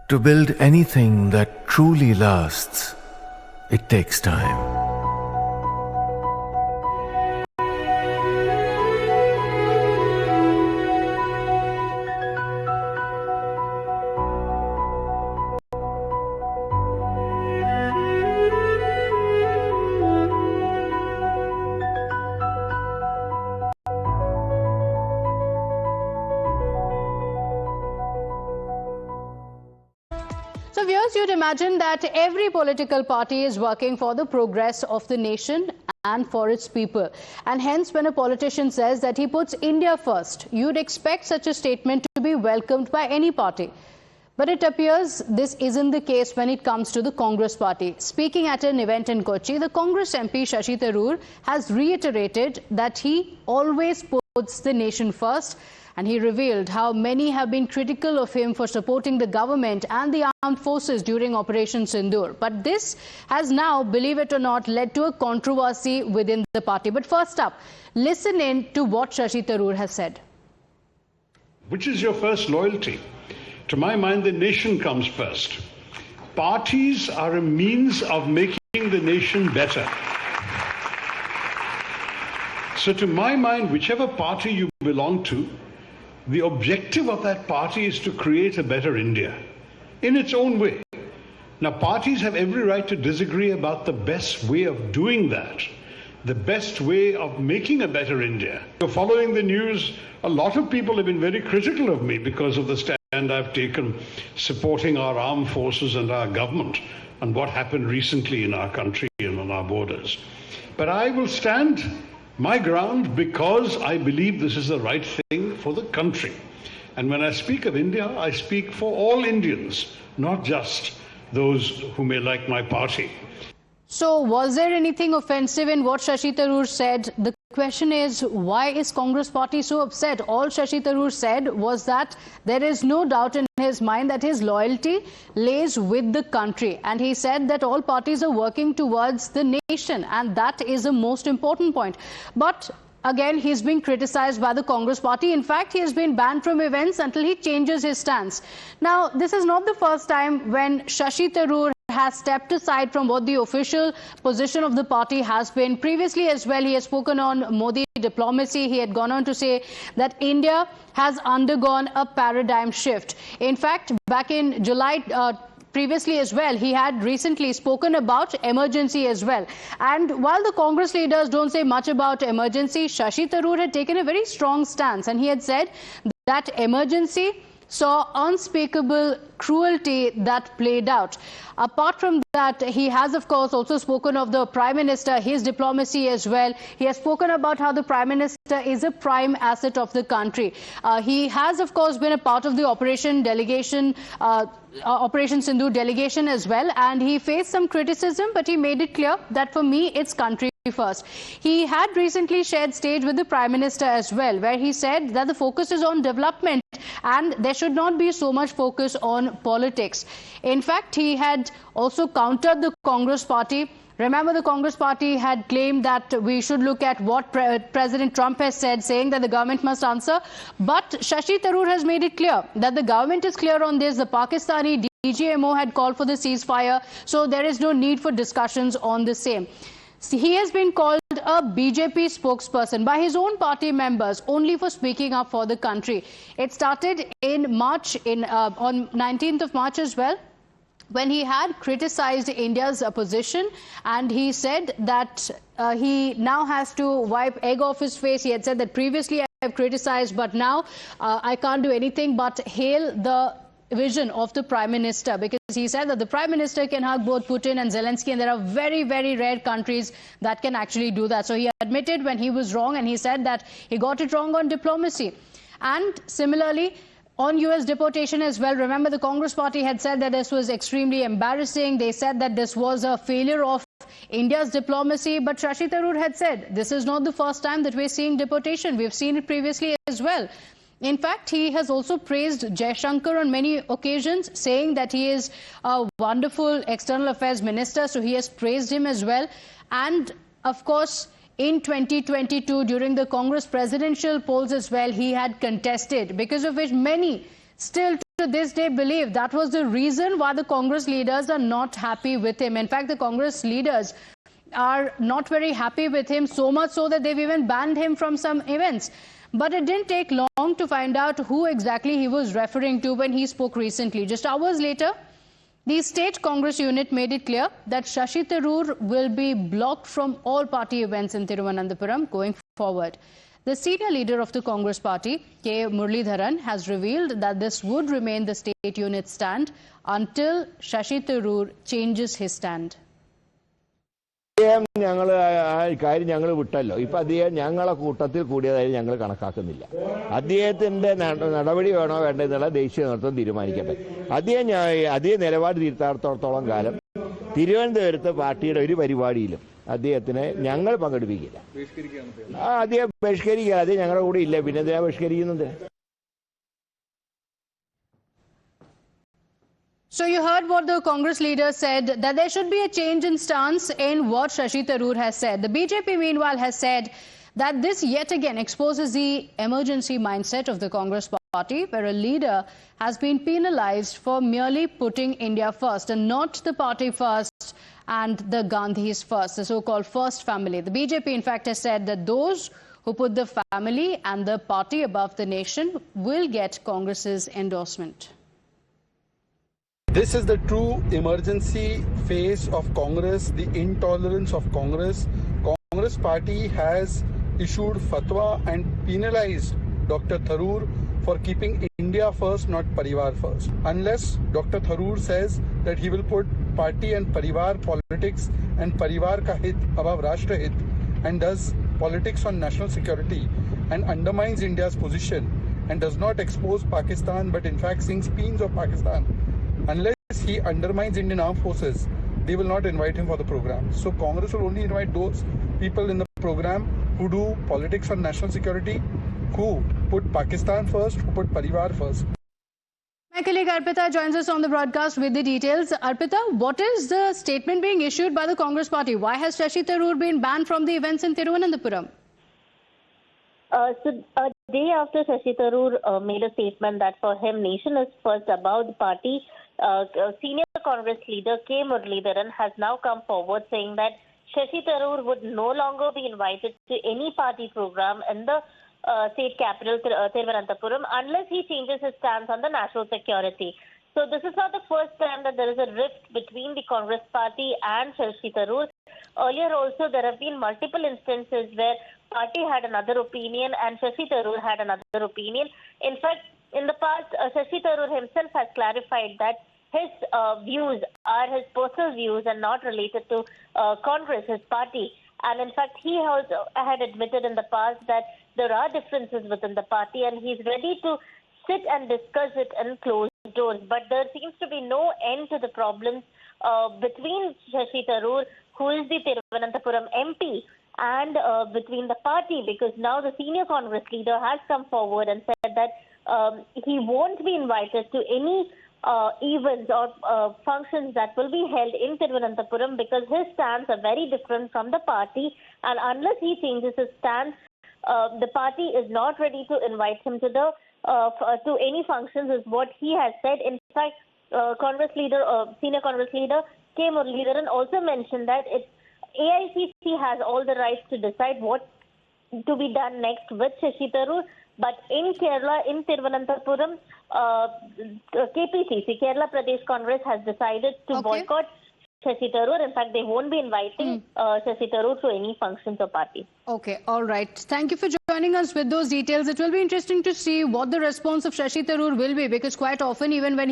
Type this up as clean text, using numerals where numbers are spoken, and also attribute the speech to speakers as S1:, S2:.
S1: To build anything that truly lasts, it takes time.
S2: So viewers, you'd imagine that every political party is working for the progress of the nation and for its people. And hence, when a politician says that he puts India first, you'd expect such a statement to be welcomed by any party. But it appears this isn't the case when it comes to the Congress party. Speaking at an event in Kochi, the Congress MP Shashi Tharoor has reiterated that he always puts the nation first. And he revealed how many have been critical of him for supporting the government and the armed forces during Operation Sindoor. But this has now, believe it or not, led to a controversy within the party. But first up, listen in to what Shashi Tharoor has said.
S3: Which is your first loyalty? To my mind, the nation comes first. Parties are a means of making the nation better. So to my mind, whichever party you belong to, the objective of that party is to create a better India in its own way. Now, parties have every right to disagree about the best way of doing that, the best way of making a better India. Following the news, a lot of people have been very critical of me because of the stand I've taken supporting our armed forces and our government and what happened recently in our country and on our borders. But I will stand my ground because I believe this is the right thing for the country. And when I speak of India, I speak for all Indians, not just those who may like my party.
S2: So was there anything offensive in what Shashi Tharoor said? The question is, why is Congress party so upset? All Shashi Tharoor said was that there is no doubt in his mind that his loyalty lays with the country. And he said that all parties are working towards the nation. And that is the most important point. But again, he's being criticized by the Congress party. In fact, he has been banned from events until he changes his stance. Now, this is not the first time when Shashi Tharoor has stepped aside from what the official position of the party has been. Previously as well, he has spoken on Modi diplomacy. He had gone on to say that India has undergone a paradigm shift. In fact, back in July, previously as well, he had recently spoken about emergency as well. And while the Congress leaders don't say much about emergency, Shashi Tharoor had taken a very strong stance, and he had said that emergency saw unspeakable cruelty that played out. Apart from that, he has, of course, also spoken of the Prime Minister, his diplomacy as well. He has spoken about how the Prime Minister is a prime asset of the country. He has, of course, been a part of the Operation Sindoor delegation as well, and he faced some criticism, but he made it clear that for me, it's country first. He had recently shared stage with the Prime Minister as well, where he said that the focus is on development and there should not be so much focus on politics. In fact, he had also countered the Congress party. Remember, the Congress party had claimed that we should look at what President Trump has said, saying that the government must answer. But Shashi Tharoor has made it clear that the government is clear on this. The Pakistani DGMO had called for the ceasefire, so there is no need for discussions on the same. He has been called a BJP spokesperson by his own party members only for speaking up for the country. It started in March, on 19th of March as well, when he had criticized India's position, and he said that he now has to wipe egg off his face. He had said that previously I have criticized, but now I can't do anything but hail the vision of the Prime Minister, because he said that the Prime Minister can hug both Putin and Zelensky, and there are very, very rare countries that can actually do that. So he admitted when he was wrong, and he said that he got it wrong on diplomacy. And similarly, on US deportation as well, remember the Congress party had said that this was extremely embarrassing. They said that this was a failure of India's diplomacy. But Shashi Tharoor had said this is not the first time that we're seeing deportation. We've seen it previously as well. In fact, he has also praised Jaishankar on many occasions, saying that he is a wonderful external affairs minister. So he has praised him as well. And of course, in 2022, during the Congress presidential polls as well, he had contested, because of which many still to this day believe that was the reason why the Congress leaders are not happy with him. In fact, the Congress leaders are not very happy with him, so much so that they've even banned him from some events. But it didn't take long to find out who exactly he was referring to when he spoke recently. Just hours later, the state Congress unit made it clear that Shashi Tharoor will be blocked from all party events in Thiruvananthapuram going forward. The senior leader of the Congress party, K. Muralidharan, has revealed that this would remain the state unit's stand until Shashi Tharoor changes his stand.
S4: ഞങ്ങൾ കാര്യം ഞങ്ങൾ വിട്ടല്ലോ. ഇപ്പം അദ്ദേഹം ഞങ്ങളെ കൂട്ടത്തിൽ കൂടിയതായി ഞങ്ങൾ കണക്കാക്കുന്നില്ല. അദ്ദേഹത്തിൻ്റെ നടപടി വേണോ വേണ്ടതെന്നുള്ള ദേശീയ നേതൃത്വം തീരുമാനിക്കട്ടെ. അദ്ദേഹം നിലപാട് തിരുത്താത്തോളം കാലം തിരുവനന്തപുരത്ത് പാർട്ടിയുടെ ഒരു പരിപാടിയിലും അദ്ദേഹത്തിനെ ഞങ്ങൾ പങ്കെടുപ്പിക്കില്ല. അദ്ദേഹം ബഹിഷ്കരിക്കുക. അദ്ദേഹം ഞങ്ങളുടെ കൂടെ ഇല്ല, പിന്നെ എന്തിനാ ബഹിഷ്കരിക്കുന്നത്?
S2: So you heard what the Congress leader said, that there should be a change in stance in what Shashi Tharoor has said. The BJP meanwhile has said that this yet again exposes the emergency mindset of the Congress party, where a leader has been penalized for merely putting India first and not the party first and the Gandhis first, the so-called first family. The BJP in fact has said that those who put the family and the party above the nation will get Congress's endorsement.
S5: This is the true emergency phase of Congress, the intolerance of Congress. Congress party has issued fatwa and penalized Dr. Tharoor for keeping India first, not Parivar first. Unless Dr. Tharoor says that he will put party and Parivar politics and Parivar ka hit above Rashtra hit and does politics on national security and undermines India's position and does not expose Pakistan but in fact sings paeans of Pakistan. Unless he undermines Indian armed forces, they will not invite him for the program. So Congress will only invite those people in the program who do politics on national security, who put Pakistan first, who put Parivar first.
S2: My colleague Arpita joins us on the broadcast with the details. Arpita, what is the statement being issued by the Congress party? Why has Shashi Tharoor been banned from the events in Thiruvananthapuram?
S6: So a day after Shashi Tharoor made a statement that for him nation is first above the party, senior Congress leader K. Muralidharan has now come forward saying that Shashi Tharoor would no longer be invited to any party program in the state capital Thiruvananthapuram unless he changes his stance on the national security. So this is not the first time that there is a rift between the Congress party and Shashi Tharoor. Earlier also there have been multiple instances where party had another opinion and Shashi Tharoor had another opinion. In fact, in the past, Shashi Tharoor himself has clarified that his views are his personal views and not related to Congress, his party. And in fact, he also had admitted in the past that there are differences within the party and he's ready to sit and discuss it in closed doors. But there seems to be no end to the problems between Shashi Tharoor, who is the Thiruvananthapuram MP, and between the party, because now the senior Congress leader has come forward and said that he won't be invited to any events or functions that will be held in Thiruvananthapuram because his stance are very different from the party, and unless he changes his stance, the party is not ready to invite him to the to any functions, is what he has said. In fact, Congress leader, senior Congress leader K. Muralidharan also mentioned that AICC has all the rights to decide what to be done next with Shashi Tharoor. But in Kerala, in Thiruvananthapuram, KPCC, Kerala Pradesh Congress, has decided to boycott Shashi Tharoor. In fact, they won't be inviting Shashi Tharoor to any functions or parties.
S2: Okay, all right. Thank you for joining us with those details. It will be interesting to see what the response of Shashi Tharoor will be, because quite often, even when